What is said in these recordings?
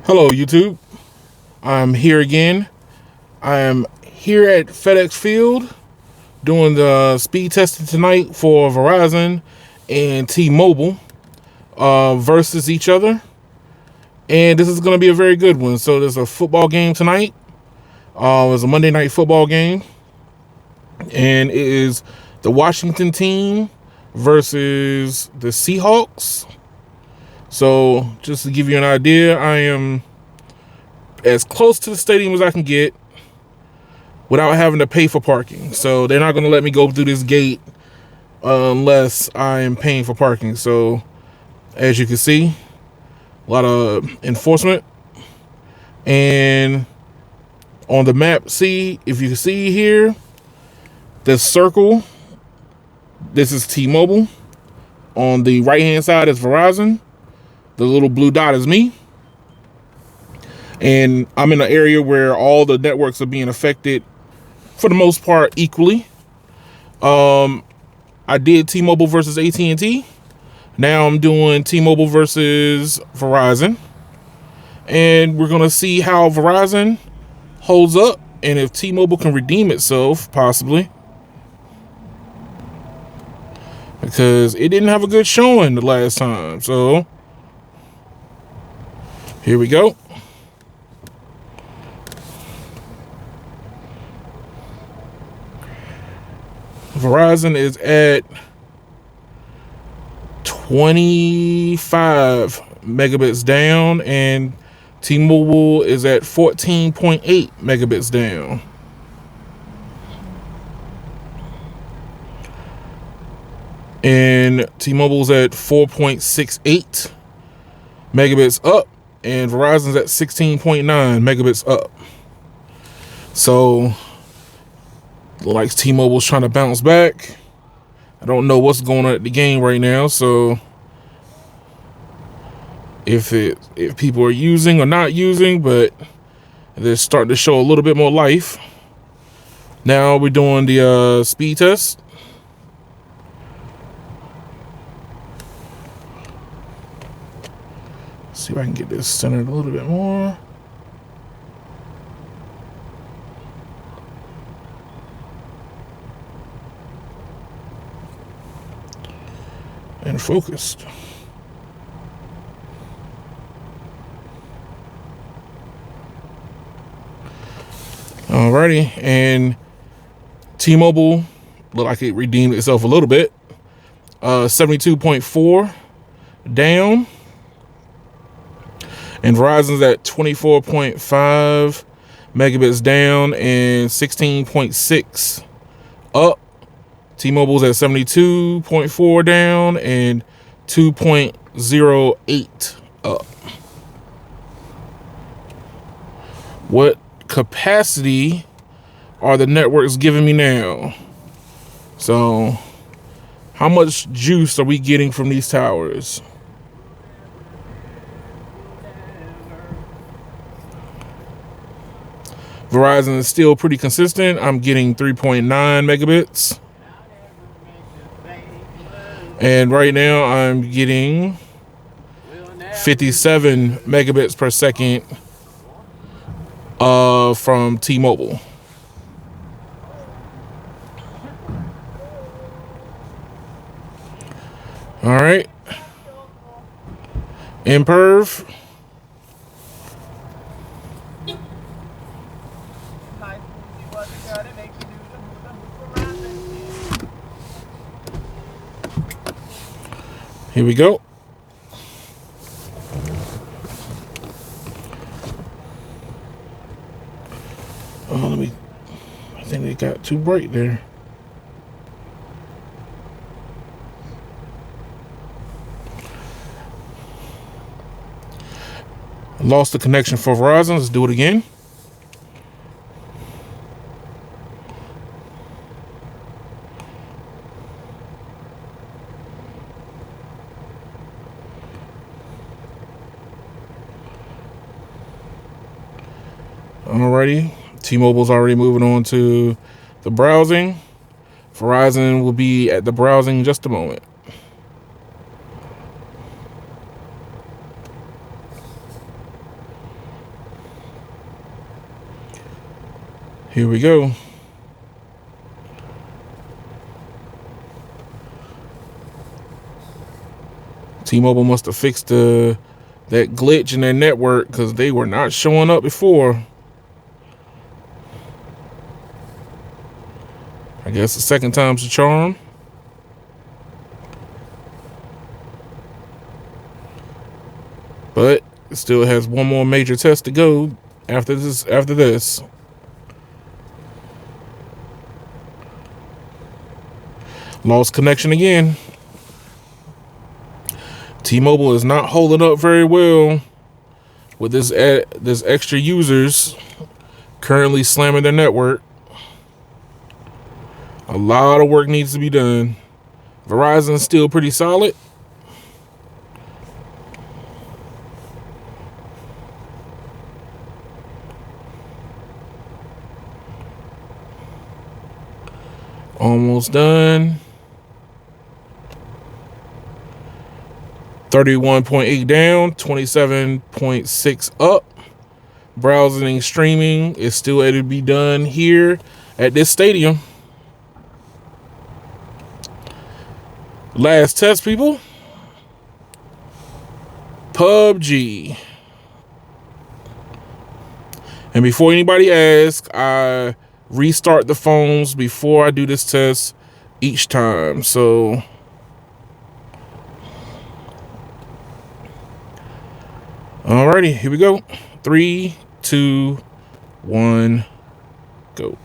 Hello, YouTube. I'm here again. I am here at FedEx Field doing the speed testing tonight for Verizon and T-Mobile versus each other. And this is going to be a very good one. So there's a football game tonight. It's a Monday night football game. And it is the Washington team versus the Seahawks. So just to give you an idea, I am as close to the stadium as I can get without having to pay for parking. So they're not going to let me go through this gate unless I am paying for parking. So as you can see, a lot of enforcement. And on the map, see, if you can see here, the circle, this is T-Mobile. On the right hand side is Verizon. The little blue dot is me. And I'm in an area where all the networks are being affected for the most part equally. I did T-Mobile versus AT&T. Now I'm doing T-Mobile versus Verizon. And we're going to see how Verizon holds up and if T-Mobile can redeem itself, possibly. Because it didn't have a good showing the last time. So here we go. Verizon is at 25 megabits down and T-Mobile is at 14.8 megabits down. And T-Mobile's at 4.68 megabits up and Verizon's at 16.9 megabits up. So like T-Mobile's trying to bounce back. I don't know what's going on at the game right now, so if people are using or not using, but they're starting to show a little bit more life. Now we're doing the speed test. See if I can get this centered a little bit more. And focused. Alrighty, and T-Mobile looked like it redeemed itself a little bit. 72.4 down. And Verizon's at 24.5 megabits down and 16.6 up. T-Mobile's at 72.4 down and 2.08 up. What capacity are the networks giving me now? So how much juice are we getting from these towers? Verizon is still pretty consistent. I'm getting 3.9 megabits. And right now I'm getting 57 megabits per second from T-Mobile. All right. Imperv. Here we go. Oh, I think they got too bright there. Lost the connection for Verizon. Let's do it again. Alrighty, T-Mobile's already moving on to the browsing. Verizon will be at the browsing in just a moment. Here we go. T-Mobile must have fixed that glitch in their network because they were not showing up before. I guess the second time's the charm. But it still has one more major test to go after this. Lost connection again. T-Mobile is not holding up very well with this extra users currently slamming their network. A lot of work needs to be done. Verizon's still pretty solid. Almost done. 31.8 down, 27.6 up. Browsing and streaming is still able to be done here at this stadium. Last test, people. PUBG. And before anybody asks, I restart the phones before I do this test each time. So alrighty, here we go. 3, 2, 1, go.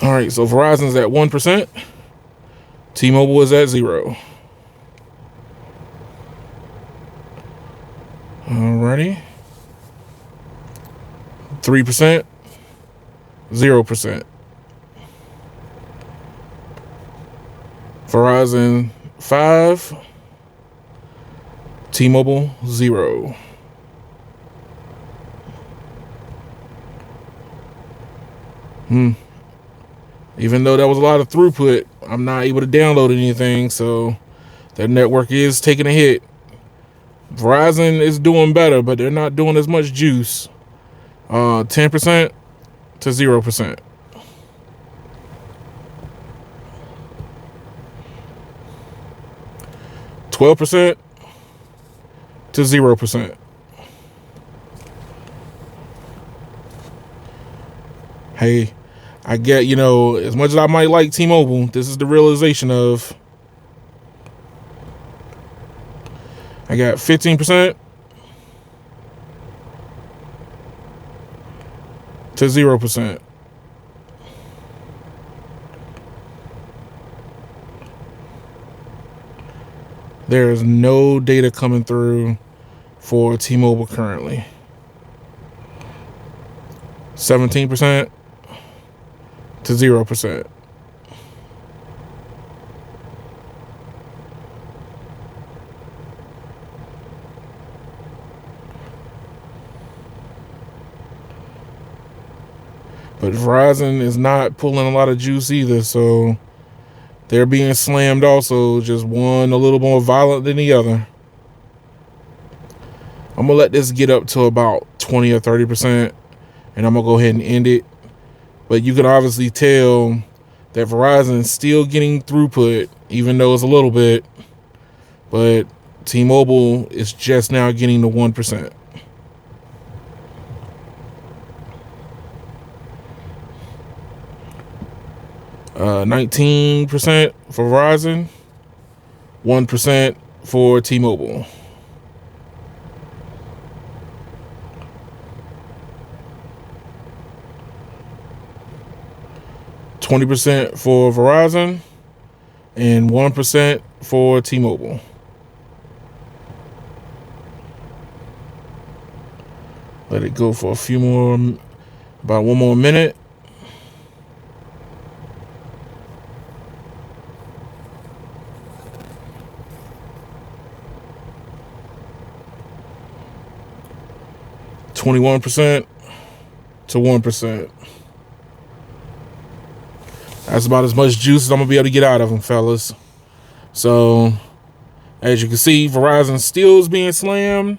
All right, so Verizon's at 1%. T-Mobile is at 0. Alrighty. 3%, 0%. Verizon 5. T-Mobile 0. Even though that was a lot of throughput, I'm not able to download anything, so their network is taking a hit. Verizon is doing better, but they're not doing as much juice. 10% to 0%. %12 to 0%. Hey, I get, as much as I might like T-Mobile, this is the realization of I got 15% to 0%. There is no data coming through for T-Mobile currently. 17% to 0%. But Verizon is not pulling a lot of juice either, so they're being slammed also, just one a little more violent than the other. I'm going to let this get up to about 20 or 30%, and I'm going to go ahead and end it. But you can obviously tell that Verizon is still getting throughput, even though it's a little bit. But T-Mobile is just now getting the 1%. Uh, 19% for Verizon, 1% for T-Mobile. %20 for Verizon and 1% for T-Mobile. Let it go for a few more, about one more minute. %21 to 1%. That's about as much juice as I'm gonna be able to get out of them, fellas. So as you can see, Verizon still is being slammed,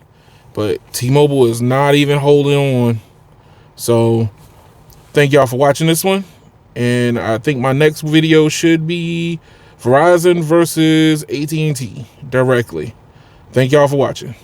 but T-Mobile is not even holding on. So thank y'all for watching this one. And I think my next video should be Verizon versus AT&T directly. Thank y'all for watching.